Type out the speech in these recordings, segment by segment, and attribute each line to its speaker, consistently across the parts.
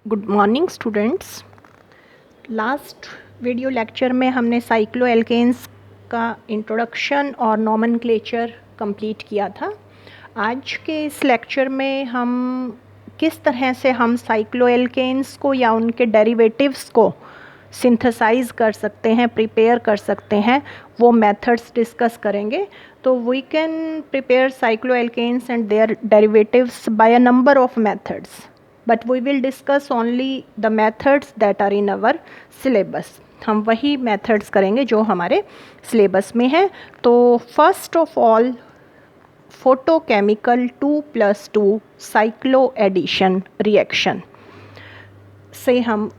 Speaker 1: Good morning students. Last video lecture में हमने cycloalkenes का इंट्रोडक्शन और नॉमेनक्लेचर कंप्लीट किया था। आज के इस लेक्चर में हम किस तरह से हम साइक्लोएल्केन्स को या उनके डेरिवेटिव्स को सिंथेसाइज कर सकते हैं, प्रिपेयर कर सकते हैं, वो मेथड्स डिस्कस करेंगे। तो we can prepare cycloalkanes and their derivatives by a number of methods, but we will discuss only the methods that are in our syllabus। हम वही methods करेंगे जो हमारे syllabus में है। तो first of all photochemical 2+2 cycloaddition reaction से हम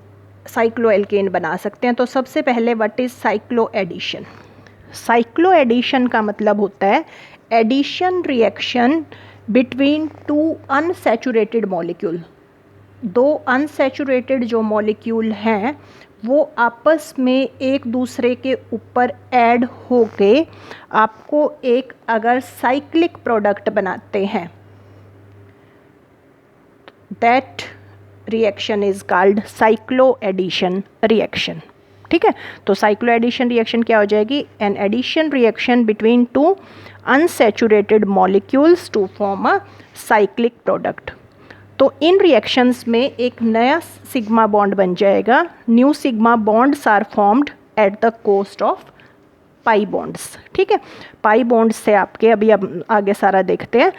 Speaker 1: साइक्लोएल्केन बना सकते हैं। तो सबसे पहले व्हाट इज़ साइक्लोएडिशन? साइक्लोएडिशन का मतलब होता है addition reaction between two unsaturated molecule. दो अनसैचुरेटेड जो मॉलिक्यूल हैं वो आपस में एक दूसरे के ऊपर ऐड होके आपको एक अगर साइक्लिक प्रोडक्ट बनाते हैं, that reaction is called cycloaddition reaction. ठीक है, तो साइक्लोएडिशन रिएक्शन क्या हो जाएगी? An addition reaction between two unsaturated molecules to form a cyclic product. तो इन रिएक्शंस में एक नया सिग्मा बॉन्ड बन जाएगा। New sigma bonds are formed at the cost of pi bonds. ठीक है, पाई बॉन्ड से आपके अभी अब आगे सारा देखते हैं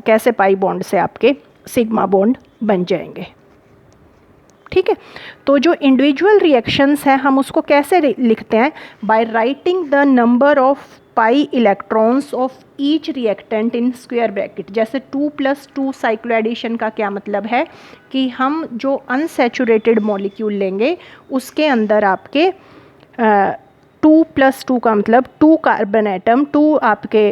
Speaker 1: कैसे पाई बॉन्ड से आपके सिग्मा बॉन्ड बन जाएंगे। ठीक है, तो जो इंडिविजुअल रिएक्शंस हैं हम उसको कैसे लिखते हैं? By writing the number of pi electrons of each reactant in square bracket. जैसे 2+2 साइक्लोएडिशन का क्या मतलब है कि हम जो अनसैचुरेटेड मॉलिक्यूल लेंगे उसके अंदर आपके 2+2 का मतलब 2 कार्बन एटम, 2 आपके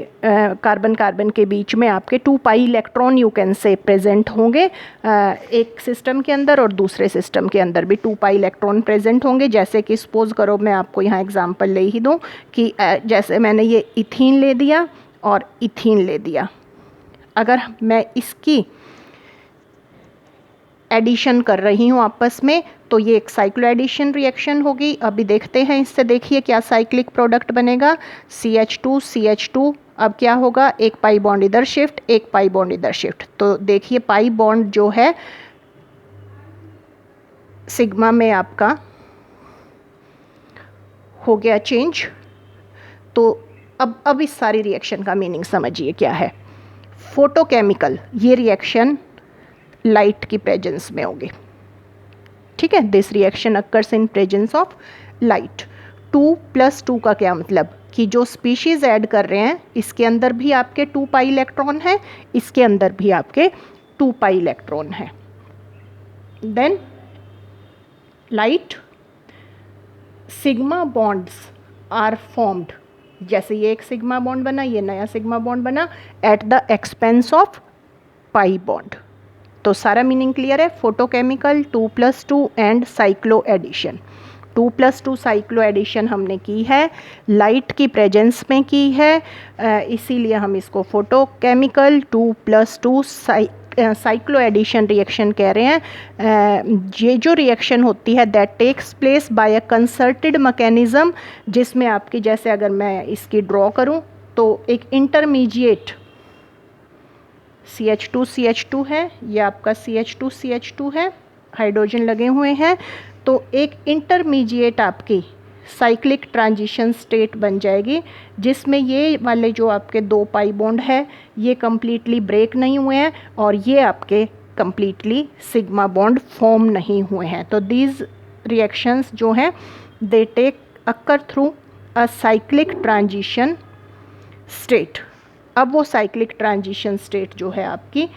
Speaker 1: कार्बन कार्बन के बीच में आपके 2 pi electron you can say present होंगे एक सिस्टम के अंदर, और दूसरे सिस्टम के अंदर भी 2 पाई इलेक्ट्रॉन प्रेजेंट होंगे। जैसे कि सपोज करो मैं आपको यहाँ एग्जांपल ले ही दूँ कि जैसे मैंने ये इथीन ले दिया और इथीन ले दिया। अगर मैं इसकी एडिशन कर रही हूँ आपस में तो ये एक साइक्लोएडिशन रिएक्शन होगी। अभी देखते हैं इससे, देखिए क्या साइक्लिक प्रोडक्ट बनेगा। CH2 अब क्या होगा? एक पाई बॉन्ड इधर शिफ्ट, एक पाई बॉन्ड इधर शिफ्ट। तो देखिए पाई बॉन्ड जो है सिग्मा में आपका हो गया चेंज। तो अब इस सारी रिएक्शन का मीनिंग समझिए क्या है। फोटोकेमिकल ये रिएक्शन लाइट की प्रेजेंस में होगी। ठीक है, this reaction occurs in presence of light. 2+2 का क्या मतलब कि जो स्पीशीज ऐड कर रहे हैं इसके अंदर भी आपके 2 पाई इलेक्ट्रॉन है, इसके अंदर भी आपके 2 पाई इलेक्ट्रॉन है। Then light sigma bonds are formed. जैसे ये एक सिग्मा बॉन्ड बना, ये नया सिग्मा बॉन्ड बना at the expense of pi bond. तो सारा मीनिंग क्लियर है। Photochemical 2+2 and cycloaddition. 2+2 cyclo addition हमने की है, लाइट की प्रेजेंस में की है, इसीलिए हम इसको फोटोकेमिकल 2+2 साइक्लो एडिशन रिएक्शन कह रहे हैं। ये जो रिएक्शन होती है that takes place by a concerted mechanism, जिसमें आपकी जैसे अगर मैं इसकी ड्रॉ करूं तो एक इंटरमीडिएट CH2 है, ये आपका CH2 है, हाइड्रोजन लगे हुए हैं। तो एक इंटरमीडिएट आपकी साइक्लिक ट्रांजिशन स्टेट बन जाएगी जिसमें ये वाले जो आपके 2 पाई बॉन्ड है ये कम्प्लीटली ब्रेक नहीं हुए हैं और ये आपके कम्प्लीटली सिग्मा बॉन्ड फॉर्म नहीं हुए हैं। तो दीज रिएक्शंस जो हैं they take occur through a cyclic transition state. अब वो साइक्लिक ट्रांजिशन स्टेट जो है आपकी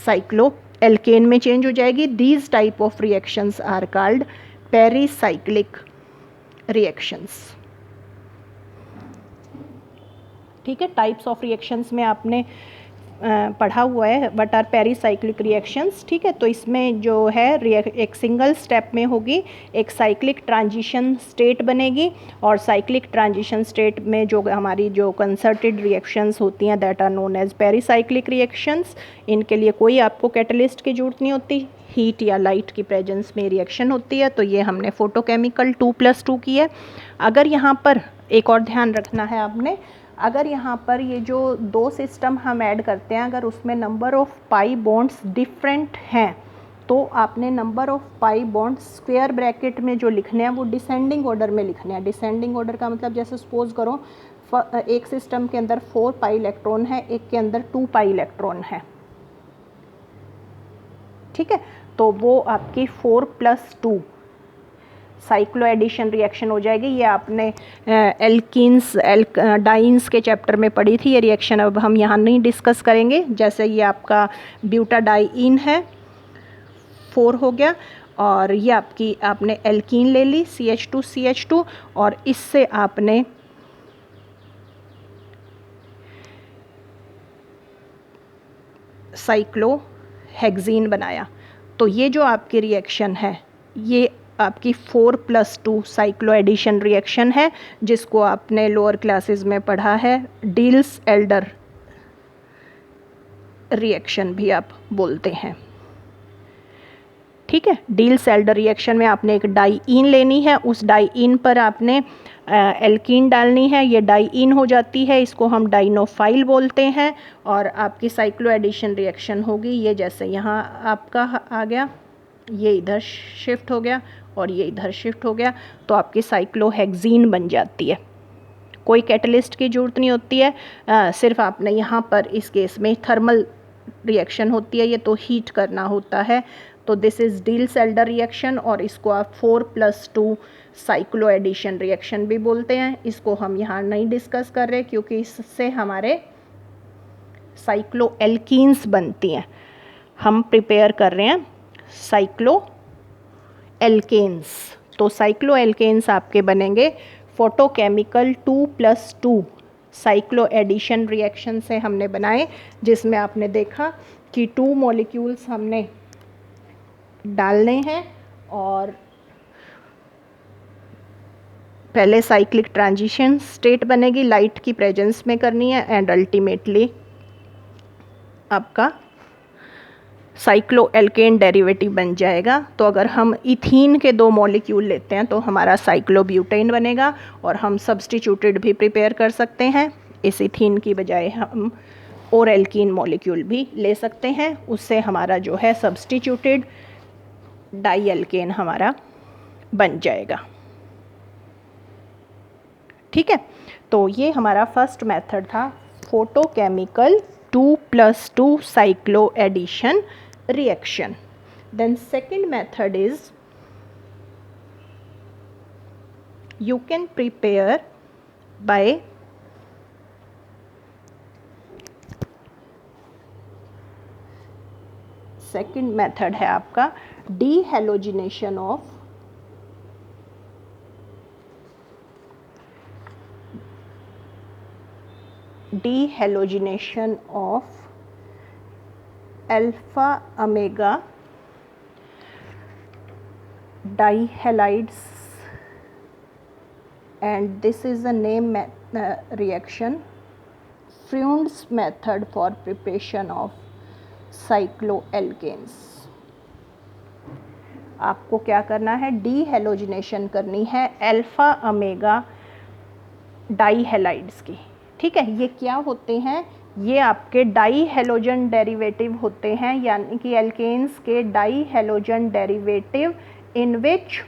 Speaker 1: साइक्लो एल्केन में चेंज हो जाएगी। These type of reactions are called pericyclic reactions. ठीक है, टाइप्स ऑफ रिएक्शंस में आपने पढ़ा हुआ है व्हाट आर पेरीसाइक्लिक रिएक्शंस। ठीक है, तो इसमें जो है एक सिंगल स्टेप में होगी, एक साइक्लिक ट्रांजिशन स्टेट बनेगी और साइक्लिक ट्रांजिशन स्टेट में जो हमारी जो कंसर्टेड रिएक्शंस होती हैं that are known as pericyclic reactions. इनके लिए कोई आपको कैटलिस्ट की जरूरत नहीं होती, हीट या लाइट की प्रेजेंस में रिएक्शन होती है। तो ये हमने फोटोकेमिकल 2+2 की है। अगर यहाँ पर एक और ध्यान रखना है आपने, अगर यहाँ पर ये जो दो सिस्टम हम ऐड करते हैं, अगर उसमें number of pi bonds different हैं तो आपने number of pi bonds square bracket में जो लिखने हैं वो डिसेंडिंग ऑर्डर में लिखने हैं। डिसेंडिंग ऑर्डर का मतलब जैसे सपोज करो एक सिस्टम के अंदर 4 पाई इलेक्ट्रॉन है, एक के अंदर 2 पाई इलेक्ट्रॉन है, ठीक है। तो वो आपकी 4+2 साइक्लो एडिशन रिएक्शन हो जाएगी। ये आपने एल्कीन्स डाइन्स के चैप्टर में पढ़ी थी ये रिएक्शन, अब हम यहाँ नहीं डिस्कस करेंगे। जैसे ये आपका ब्यूटाडाइइन है, 4 हो गया, और ये आपने एल्कीन ले ली CH2 और इससे आपने साइक्लोहेक्सीन बनाया। तो ये जो आपकी रिएक्शन है ये आपकी 4+2 साइक्लो एडिशन रिएक्शन है, जिसको आपने लोअर क्लासेस में पढ़ा है डील्स एल्डर रिएक्शन भी आप बोलते हैं, ठीक है। डील्स एल्डर रिएक्शन में आपने एक डाइईन लेनी है, उस डाइईन पर आपने एल्कीन डालनी है, ये डाइईन हो जाती है, इसको हम डाइनोफाइल बोलते हैं, और आपकी साइक्लो एडिशन रिएक्शन होगी। ये जैसे यहाँ आपका आ गया, ये इधर शिफ्ट हो गया और ये इधर शिफ्ट हो गया, तो आपकी साइक्लोहेक्सीन बन जाती है। कोई कैटलिस्ट की ज़रूरत नहीं होती है, सिर्फ आपने यहाँ पर इस केस में थर्मल रिएक्शन होती है, ये तो हीट करना होता है। तो this is deals Elder reaction, और इसको आप 4+2 साइक्लो एडिशन रिएक्शन भी बोलते हैं। इसको हम यहाँ नहीं डिस्कस कर रहे क्योंकि इससे हमारे साइक्लो एल्कीन्स बनती हैं। हम प्रिपेयर कर रहे हैं साइक्लो एल्केन्स। तो साइक्लो एल्केन्स आपके बनेंगे फोटोकेमिकल 2+2 साइक्लो एडिशन रिएक्शन से हमने बनाए, जिसमें आपने देखा कि 2 मॉलिक्यूल्स हमने डालने हैं और पहले साइक्लिक ट्रांजिशन स्टेट बनेगी, लाइट की प्रेजेंस में करनी है, एंड अल्टीमेटली आपका साइक्लो एल्केन डेरिवेटिव बन जाएगा। तो अगर हम इथीन के 2 मॉलिक्यूल लेते हैं तो हमारा साइक्लोब्यूटेन बनेगा, और हम सब्स्टिट्यूटेड भी प्रिपेयर कर सकते हैं। इस इथीन की बजाय हम और एल्कीन मॉलिक्यूल भी ले सकते हैं, उससे हमारा जो है सब्स्टिट्यूटेड डाई एल्केन हमारा बन जाएगा, ठीक है। तो ये हमारा फर्स्ट मेथड था photochemical 2+2 cyclo addition reaction. Then second method is you can prepare by second method है आपका dehalogenation of alpha omega dihalides, and this is the name reaction, Freund's method for preparation of cycloalkanes। आपको क्या करना है, डीहेलोजिनेशन करनी है alpha omega डाईहेलाइड्स की, ठीक है। ये क्या होते हैं, ये आपके डाई हेलोजन डेरिवेटिव होते हैं, यानी कि एल्केन्स के dihalogen derivative in which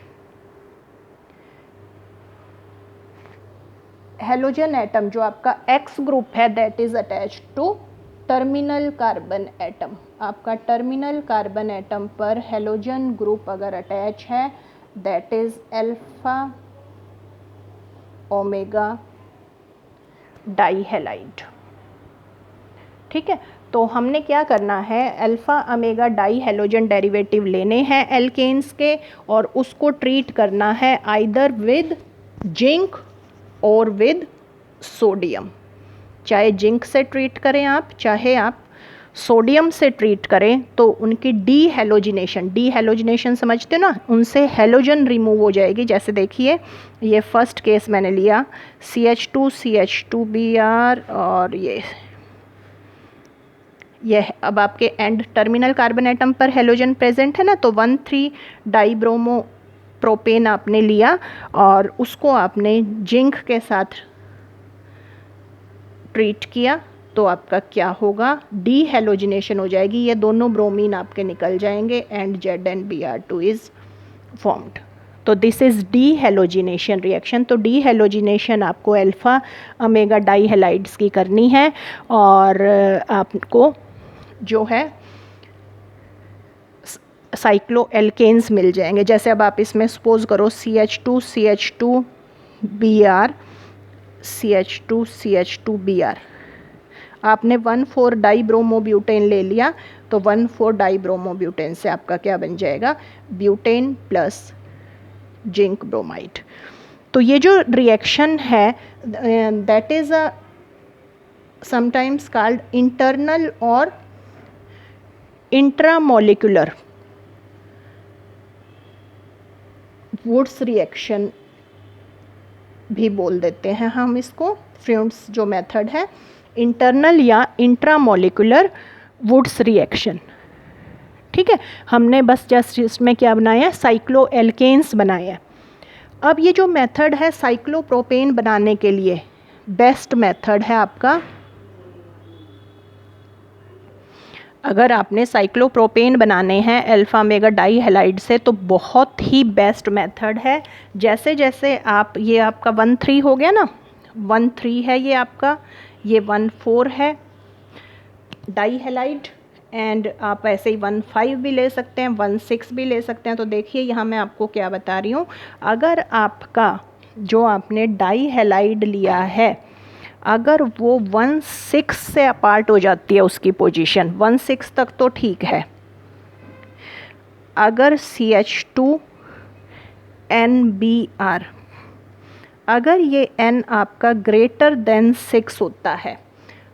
Speaker 1: halogen atom जो आपका X ग्रुप है that is attached to terminal carbon atom. आपका टर्मिनल कार्बन एटम पर हेलोजन ग्रुप अगर अटैच है that is alpha omega dihalide, ठीक है। तो हमने क्या करना है, alpha omega dihalogen derivative लेने हैं एल्केन्स के, और उसको ट्रीट करना है आइदर विद जिंक और विद सोडियम। चाहे जिंक से ट्रीट करें आप, चाहे आप सोडियम से ट्रीट करें, तो उनकी डीहेलोजिनेशन समझते हो ना, उनसे हेलोजन रिमूव हो जाएगी। जैसे देखिए ये फर्स्ट केस मैंने लिया CH2 CH2Br, और यह अब आपके एंड टर्मिनल कार्बन एटम पर हेलोजन प्रेजेंट है ना, तो 1,3 डाइब्रोमो प्रोपेन आपने लिया और उसको आपने जिंक के साथ ट्रीट किया, तो आपका क्या होगा, डी हेलोजिनेशन हो जाएगी, ये दोनों ब्रोमीन आपके निकल जाएंगे एंड ZnBr2 इज फॉर्म्ड। तो this is D halogenation reaction. तो डी हेलोजिनेशन आपको अल्फा ओमेगा डाई हेलाइड्स की करनी है और आपको जो है साइक्लो एल्केन्स मिल जाएंगे। जैसे अब आप इसमें सपोज करो CH2CH2Br CH2CH2Br, आपने 1,4 डाइब्रोमोब्यूटेन ले लिया, तो 1,4 डाइब्रोमोब्यूटेन से आपका क्या बन जाएगा, ब्यूटेन प्लस जिंक ब्रोमाइड। तो ये जो रिएक्शन है that is a sometimes called internal और इंट्रामोलिकुलर वुड्स रिएक्शन भी बोल देते हैं हम इसको। फ्रेंड्स जो मेथड है इंटरनल या इंट्रामोलिकुलर वुड्स रिएक्शन, ठीक है। हमने बस जस्ट इसमें क्या बनाया, साइक्लो एल्केन्स बनाया। अब ये जो मेथड है साइक्लोप्रोपेन बनाने के लिए बेस्ट मेथड है आपका, अगर आपने साइक्लोप्रोपेन बनाने हैं अल्फा मेगा डाई हेलाइड से तो बहुत ही बेस्ट मेथड है। जैसे जैसे आप, ये आपका 1,3 हो गया ना, 1,3 है ये आपका, ये 1,4 है डाई हेलाइड एंड आप ऐसे ही 1,5 भी ले सकते हैं, 1,6 भी ले सकते हैं। तो देखिए यहाँ मैं आपको क्या बता रही हूँ, अगर आपका जो आपने डाई हेलाइड लिया है अगर वो 1,6 से अपार्ट हो जाती है उसकी पोजीशन 1,6 तक तो ठीक है, अगर CH2NBr अगर ये n आपका ग्रेटर देन 6 होता है,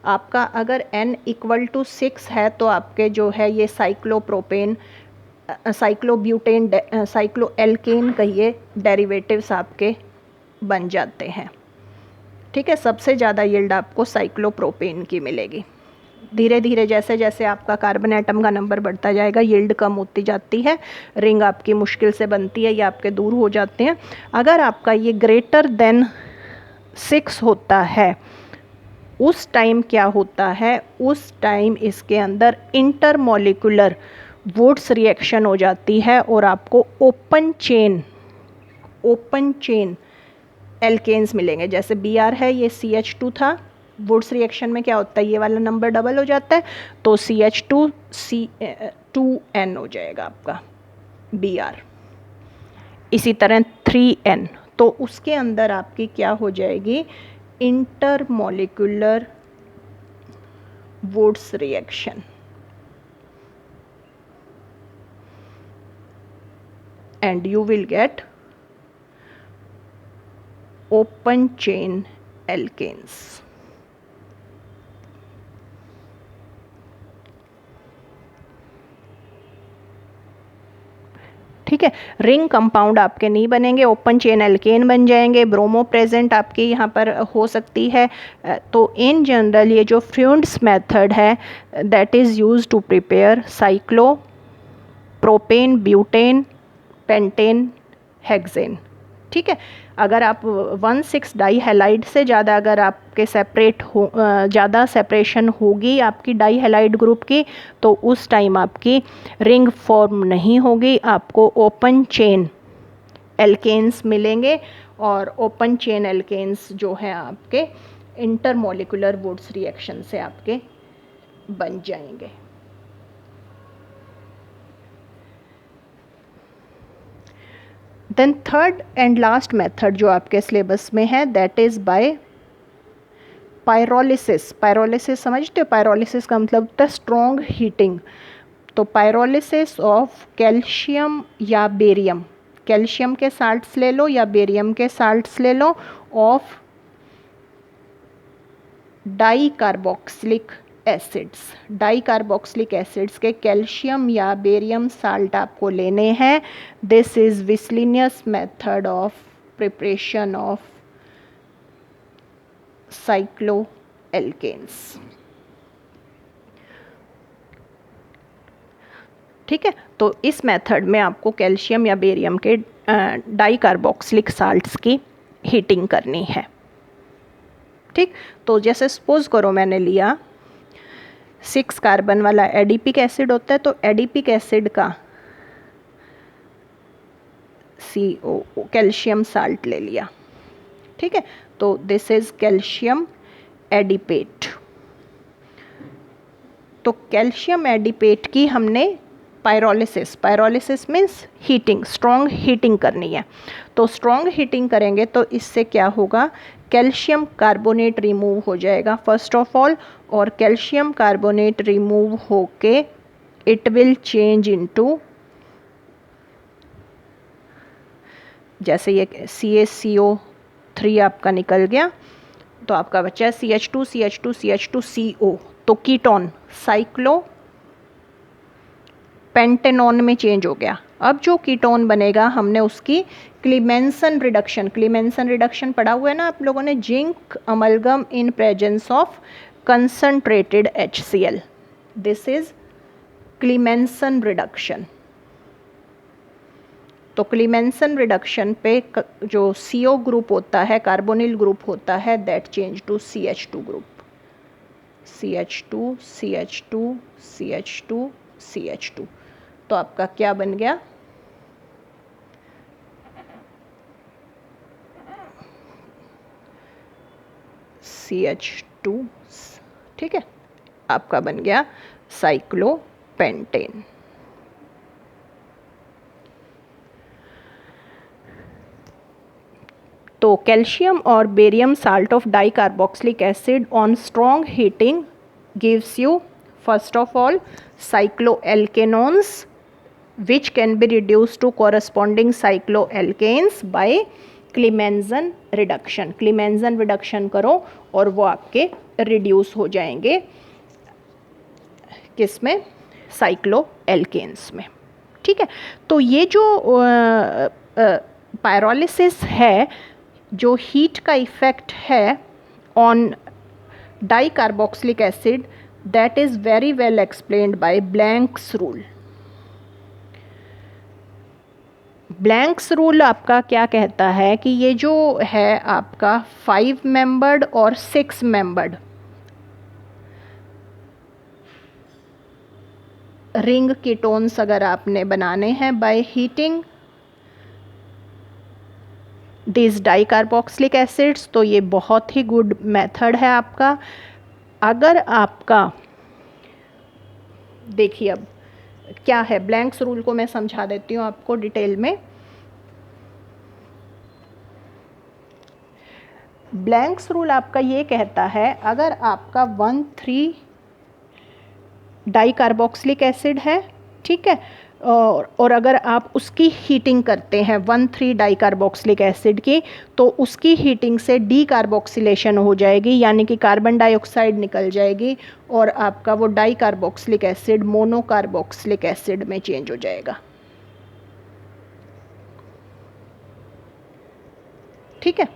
Speaker 1: आपका अगर n इक्वल टू 6 है तो आपके जो है ये साइक्लोप्रोपेन साइक्लोब्यूटेन साइक्लो एल्केन कहिए डेरिवेटिव्स आपके बन जाते हैं, ठीक है। सबसे ज़्यादा यील्ड आपको साइक्लोप्रोपेन की मिलेगी। धीरे धीरे जैसे जैसे आपका कार्बन एटम का नंबर बढ़ता जाएगा यील्ड कम होती जाती है, रिंग आपकी मुश्किल से बनती है या आपके दूर हो जाते हैं। अगर आपका ये ग्रेटर देन 6 होता है उस टाइम क्या होता है, उस टाइम इसके अंदर इंटरमोलिकुलर वुड्स रिएक्शन हो जाती है और आपको ओपन चेन एल्केन्स मिलेंगे। जैसे Br है ये CH2 था, वुड्स रिएक्शन में क्या होता है ये वाला नंबर डबल हो जाता है तो CH2 2n हो जाएगा आपका Br। इसी तरह 3n, तो उसके अंदर आपकी क्या हो जाएगी, intermolecular Wurtz reaction and you will get open chain alkanes. ठीक है, रिंग कंपाउंड आपके नहीं बनेंगे, ओपन चेन एल्केन बन जाएंगे, ब्रोमो प्रेजेंट आपके यहाँ पर हो सकती है। तो इन जनरल ये जो फ्यूंड्स मेथड है that is use to prepare cyclopropane butane pentane hexane, ठीक है। अगर आप 1,6 डाई हेलाइड से ज़्यादा अगर आपके सेपरेट हो ज़्यादा सेपरेशन होगी आपकी डाई हेलाइड ग्रुप की तो उस टाइम आपकी रिंग फॉर्म नहीं होगी, आपको ओपन चेन एल्केन्स मिलेंगे और ओपन चेन एल्केन्स जो है आपके इंटरमोलिकुलर वुड्स रिएक्शन से आपके बन जाएंगे। Then third and last method जो आपके सिलेबस में है that is by pyrolysis. Pyrolysis समझते हो, पायरोलिसिस का मतलब होता है स्ट्रॉन्ग हीटिंग। तो पायरोलिसिस ऑफ कैल्शियम या बेरियम, कैल्शियम के साल्ट्स ले लो या बेरियम के साल्ट्स ले लो of di carboxylic acids. Di carboxylic acids के कैल्शियम या बेरियम साल्ट आपको लेने हैं। This is Wislicenus method of preparation of cyclo alkanes. ठीक है, तो इस मेथड में आपको कैल्शियम या बेरियम के डाई कार्बोक्सिलिक साल्ट्स की हीटिंग करनी है। ठीक, तो जैसे सपोज करो मैंने लिया 6 कार्बन वाला एडिपिक एसिड होता है, तो एडिपिक एसिड का CO कैल्शियम साल्ट ले लिया। ठीक है, तो दिस इज कैल्शियम एडिपेट। तो कैल्शियम एडिपेट की हमने pyrolysis means heating, strong heating करनी है। तो स्ट्रॉन्ग हीटिंग करेंगे तो इससे क्या होगा, कैल्शियम कार्बोनेट रिमूव हो जाएगा फर्स्ट ऑफ ऑल, और कैल्शियम कार्बोनेट रिमूव होके इट विल चेंज इनटू, जैसे ये CaCO3 आपका निकल गया तो आपका बचा है CH2 CH2 CH2 CO, तो कीटोन साइक्लो पेंटेनॉन में चेंज हो गया। अब जो कीटोन बनेगा हमने उसकी क्लीमेंसन रिडक्शन पढ़ा हुआ है ना आप लोगों ने, zinc amalgam in presence of concentrated HCl, this is क्लीमेंसन reduction. तो क्लीमेंसन रिडक्शन पे जो CO ग्रुप होता है, कार्बोनिल ग्रुप होता है, that change to CH2 group, CH2 CH2 CH2 CH2। तो आपका क्या बन गया, CH2, ठीक है, आपका बन गया साइक्लोपेंटेन। तो कैल्शियम और barium salt of di carboxylic acid on strong heating gives you first of all cycloalkanones which can be reduced to corresponding cycloalkanes by Clemmensen reduction. Clemmensen reduction करो और वो आपके रिड्यूस हो जाएंगे किस में, साइक्लोएल्केन्स में। ठीक है, तो ये जो पायरोलिसिस है, जो हीट का इफेक्ट है on di carboxylic acid, that is very well explained bye blanks rule. Blanks rule आपका क्या कहता है कि ये जो है आपका 5 मेंबर्ड और 6 मेंबर्ड रिंग कीटोन्स अगर आपने बनाने हैं by heating this die carboxylic acids, तो ये बहुत ही गुड मेथड है आपका। अगर आपका देखिए अब क्या है, ब्लैंक्स रूल को मैं समझा देती हूँ आपको डिटेल में। ब्लैंक्स रूल आपका ये कहता है, अगर आपका 1,3 डाई कार्बोक्सिलिक एसिड है, ठीक है, और अगर आप उसकी हीटिंग करते हैं 1,3 डाई कार्बोक्सिलिक एसिड की, तो उसकी हीटिंग से डी कार्बोक्सिलेशन हो जाएगी, यानी कि कार्बन डाइऑक्साइड निकल जाएगी और आपका वो di carboxylic acid mono carboxylic acid में चेंज हो जाएगा। ठीक है,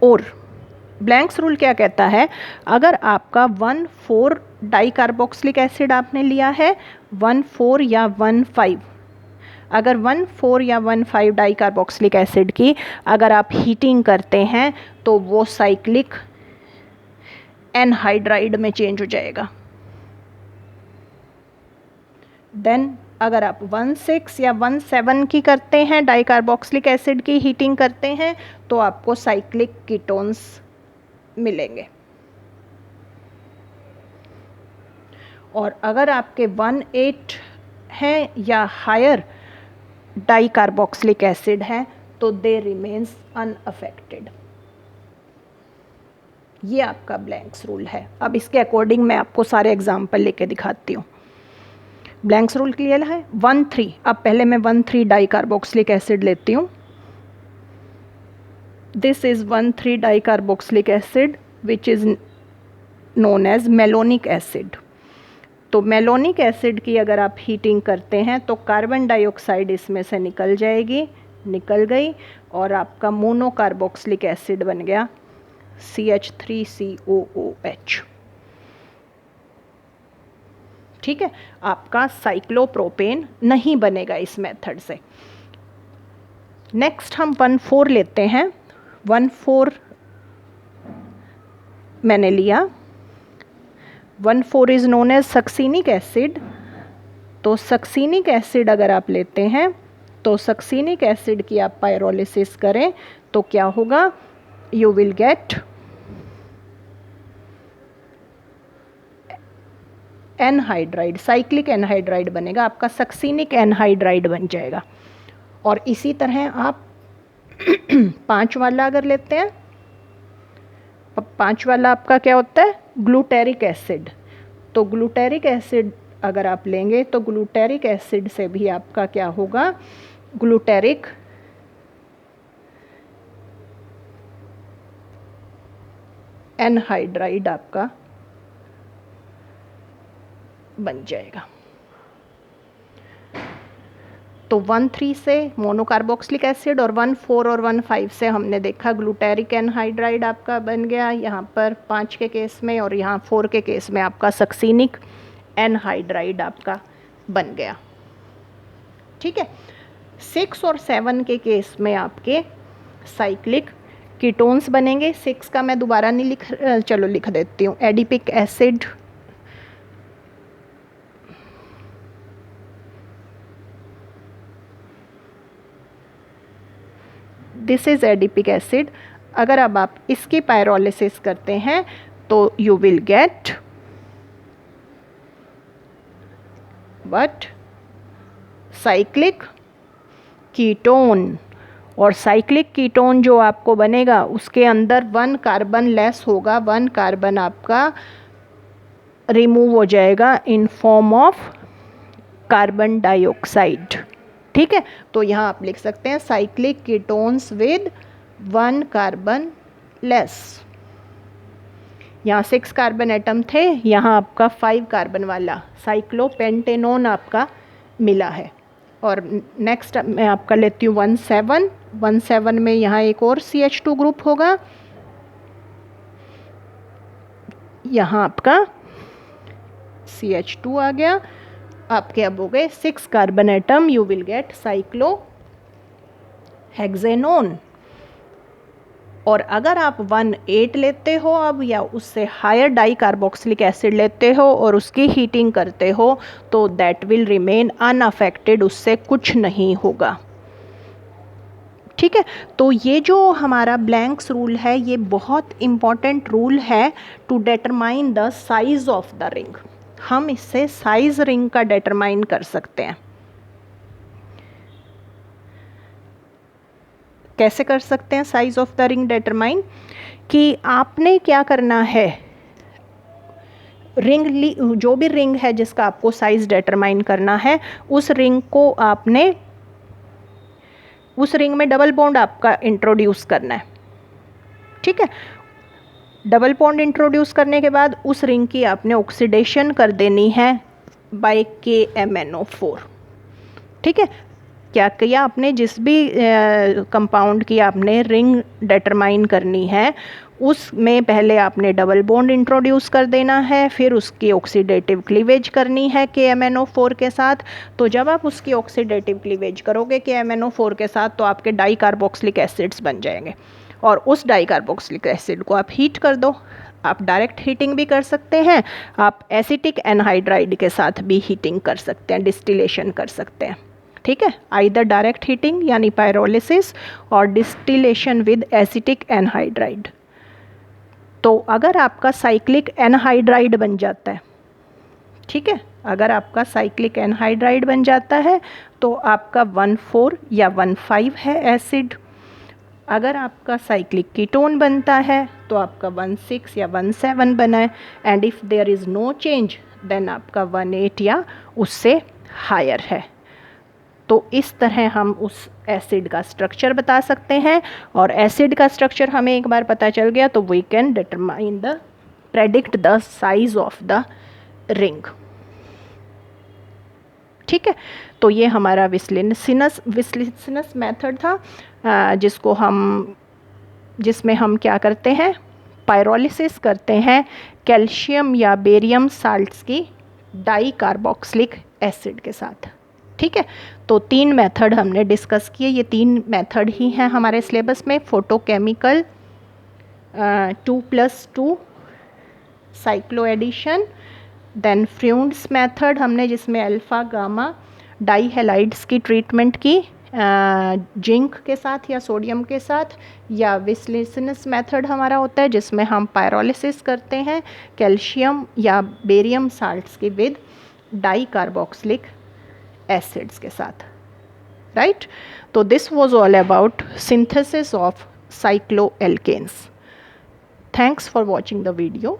Speaker 1: और ब्लैंक्स रूल क्या कहता है, अगर आपका 1,4 डाई कार्बोक्सिलिक एसिड आपने लिया है, 1,4 या 1,5, अगर 1,4 या 1,5 डाई कार्बोक्सिलिक एसिड की अगर आप हीटिंग करते हैं तो वो साइक्लिक एनहाइड्राइड में चेंज हो जाएगा। देन अगर आप 1,6 या 1,7 की करते हैं, डाई कार्बोक्सिलिक एसिड की हीटिंग करते हैं, तो आपको साइक्लिक कीटोन्स मिलेंगे। और अगर आपके 1,8 हैं या हायर डाई कार्बोक्सिलिक एसिड है तो दे रिमेन्स अनअफेक्टेड। ये आपका ब्लैंक्स रूल है। अब इसके अकॉर्डिंग मैं आपको सारे एग्जाम्पल लेके दिखाती हूँ। ब्लैंक्स रूल क्लियर है। 1,3, अब पहले मैं 1,3 डाई कार्बोक्सिलिक एसिड लेती हूँ। This is 1,3 di carboxylic acid which is known as malonic acid. तो मेलोनिक एसिड की अगर आप हीटिंग करते हैं तो कार्बन डाइऑक्साइड इसमें से निकल जाएगी, निकल गई, और आपका मोनो कार्बोक्सिलिक एसिड बन गया CH3COOH। ठीक है, आपका साइक्लोप्रोपेन नहीं बनेगा इस मेथड से। नेक्स्ट हम 1,4 लेते हैं। 1,4 मैंने लिया। 1,4 is known as succinic acid. तो सक्सिनिक एसिड अगर आप लेते हैं तो सक्सिनिक एसिड की आप पायरोलिसिस करें तो क्या होगा, you will gate anhydride, cyclic anhydride बनेगा, आपका सक्सिनिक एनहाइड्राइड बन जाएगा। और इसी तरह आप 5 वाला अगर लेते हैं, 5 वाला आपका क्या होता है, ग्लूटेरिक एसिड। तो ग्लूटेरिक एसिड अगर आप लेंगे तो ग्लूटेरिक एसिड से भी आपका क्या होगा, ग्लूटेरिक एनहाइड्राइड आपका बन जाएगा। तो 1,3 से मोनोकार्बोक्सिलिक एसिड और 1,4 और 1,5 से हमने देखा ग्लूटेरिक एनहाइड्राइड आपका बन गया यहाँ पर 5 के केस में, और यहाँ 4 के केस में आपका सक्सिनिक एनहाइड्राइड आपका बन गया। ठीक है, 6 और 7 के केस में आपके साइक्लिक कीटोन्स बनेंगे। 6 का मैं दोबारा नहीं लिख देती हूँ। Adipic acid, this is adipic acid. अगर अब आप इसकी पायरोलिसिस करते हैं तो you will get what, cyclic ketone. और साइक्लिक कीटोन जो आपको बनेगा उसके अंदर 1 कार्बन लेस होगा, 1 कार्बन आपका रिमूव हो जाएगा in form of carbon dioxide. ठीक है, तो यहाँ आप लिख सकते हैं cyclic ketones with 1 carbon less. यहाँ 6 कार्बन एटम थे, यहाँ आपका 5 कार्बन वाला साइक्लोपेंटेनोन आपका मिला है। और नेक्स्ट मैं आपका लेती हूँ 1,7। 1,7 में यहाँ एक और CH2 ग्रुप होगा, यहाँ आपका CH2 आ गया। आपके अब हो गए 6 carbon atom, you will get cyclohexanone. और अगर आप 1,8 लेते हो अब, या उससे हायर डाई कार्बोक्सिलिक एसिड लेते हो और उसकी हीटिंग करते हो तो दैट विल रिमेन अनअफेक्टेड, उससे कुछ नहीं होगा। ठीक है, तो ये जो हमारा ब्लैंक्स रूल है ये बहुत इम्पॉर्टेंट रूल है to determine the size of the ring. हम इससे साइज रिंग का डिटरमाइन कर सकते हैं। कैसे कर सकते हैं size of the ring determine, कि आपने क्या करना है, रिंग, जो भी रिंग है जिसका आपको साइज डिटरमाइन करना है, उस रिंग को आपने, उस रिंग में डबल बॉन्ड आपका इंट्रोड्यूस करना है। ठीक है, डबल बॉन्ड इंट्रोड्यूस करने के बाद उस रिंग की आपने ऑक्सीडेशन कर देनी है बाय KMnO4। ठीक है, क्या किया आपने, जिस भी कंपाउंड की आपने रिंग डिटरमाइन करनी है उसमें पहले आपने डबल बॉन्ड इंट्रोड्यूस कर देना है, फिर उसकी ऑक्सीडेटिव क्लीवेज करनी है KMnO4 के साथ। तो जब आप उसकी ऑक्सीडेटिव क्लीवेज करोगे KMnO4 के साथ तो आपके डाई कार्बोक्सिलिक एसिड्स बन जाएंगे, और उस डाई कार्बोक्सिलिक एसिड को आप हीट कर दो। आप डायरेक्ट हीटिंग भी कर सकते हैं, आप एसिटिक एनहाइड्राइड के साथ भी हीटिंग कर सकते हैं, डिस्टिलेशन कर सकते हैं। ठीक है, आइदर डायरेक्ट हीटिंग यानी पायरोलिसिस और डिस्टिलेशन विद एसिटिक एनहाइड्राइड। तो अगर आपका साइक्लिक एनहाइड्राइड बन जाता है, ठीक है, अगर आपका साइक्लिक एनहाइड्राइड बन जाता है तो आपका 1,4 या 1,5 है एसिड। अगर आपका साइक्लिक कीटोन बनता है तो आपका 1,6 या 1,7 बना है, and if there is no change then आपका 1,8 या उससे हायर है। तो इस तरह हम उस एसिड का स्ट्रक्चर बता सकते हैं, और एसिड का स्ट्रक्चर हमें एक बार पता चल गया तो we can determine the, predict the size of the ring. ठीक है, तो ये हमारा विस्लिनस मेथड था, जिसमें हम क्या करते हैं, पायरोलिसिस करते हैं कैल्शियम या बेरियम साल्ट्स की डाई कार्बोक्सिलिक एसिड के साथ। ठीक है, तो 3 मेथड हमने डिस्कस किए, ये 3 मेथड ही हैं हमारे सिलेबस में। Photochemical 2+2 cyclo addition, then Freund's method हमने जिसमें अल्फ़ा गामा डाई हैलाइड्स की ट्रीटमेंट की जिंक के साथ या सोडियम के साथ, या विस्लिसनस मेथड हमारा होता है जिसमें हम पायरोलिसिस करते हैं कैल्शियम या बेरियम साल्ट्स के विद डाई कार्बोक्सिलिक एसिड्स के साथ, राइट। तो this was all about synthesis of cycloalkenes. Thanks for watching the video.